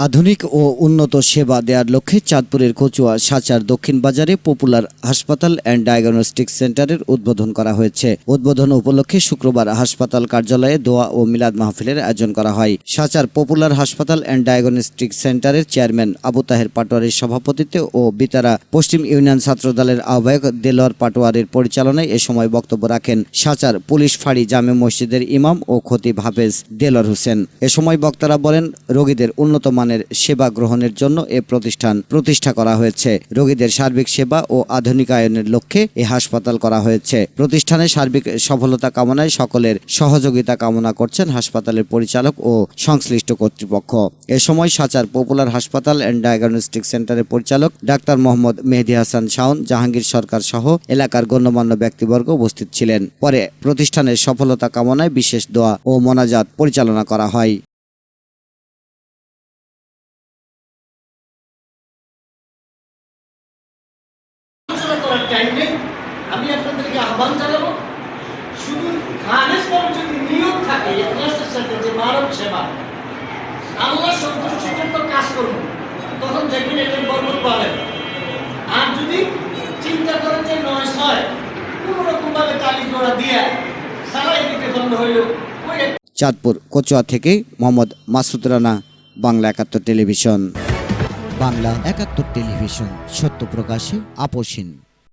আধুনিক ও উন্নত সেবা দেওয়ার লক্ষ্যে চাঁদপুরের কচুয়া সাচার দক্ষিণ বাজারে পপুলার হাসপাতাল অ্যান্ড ডায়াগনস্টিক সেন্টারের উদ্বোধন করা হয়েছে। উদ্বোধন উপলক্ষে শুক্রবার হাসপাতাল কার্যালয়ে দোয়া ও মিলাদ মাহফিলের আয়োজন করা হয়। সাচার পপুলার হাসপাতাল অ্যান্ড ডায়াগনস্টিক সেন্টারের চেয়ারম্যান আবু তাহের পাটোয়ারির সভাপতিত্বে ও বিতারা পশ্চিম ইউনিয়ন ছাত্রদলের আহ্বায়ক দেলোয়ার পাটোয়ারির পরিচালনায় এ সময় বক্তব্য রাখেন সাচার পুলিশ ফাঁড়ি জামে মসজিদের ইমাম ও খতিব হাফেজ দেলোয়ার হোসেন। এ সময় বক্তারা বলেন, রোগীদের উন্নত সেবা গ্রহণের জন্য এ প্রতিষ্ঠা করা হয়েছে। রোগীদের সার্বিক সেবা ও আধুনিকায়নের লক্ষ্যে এ হাসপাতাল করা হয়েছে। প্রতিষ্ঠানের সার্বিক সফলতা কামনায় সকলের সহযোগিতা কামনা করছেন হাসপাতালের পরিচালক ও সংশ্লিষ্ট কর্তৃপক্ষ। এ সময় সাচার পপুলার হাসপাতাল অ্যান্ড ডায়াগনস্টিক সেন্টারের পরিচালক ডাক্তার মোহাম্মদ মেহেদী হাসান শাওন, জাহাঙ্গীর সরকার সহ এলাকার গণ্যমান্য ব্যক্তিবর্গ উপস্থিত ছিলেন। পরে প্রতিষ্ঠানের সফলতা কামনায় বিশেষ দোয়া ও মোনাজাত পরিচালনা করা হয়। আমি আপনাদেরকে আহ্বান জানাবো, শুধু খানের পর যদি নিয়ম থাকে ইখলাসের সাথে যে মানব সেবা, আল্লাহ সন্তুষ্টির জন্য কাজ করবো, তখন দেখবেন এটার বরকত পাবেন। আর যদি চিন্তা করেন যে নয় ছয় কোনো রকম ভাবে তালি জোড়া দিয়ে সারাই দিতে বন্ধ হইল। চাঁদপুর কচুয়া থেকে মোহাম্মদ মাসুদ রানা, বাংলা ৭১ টেলিভিশন। বাংলা ৭১ টেলিভিশন, সত্য প্রকাশে আপোষহীন।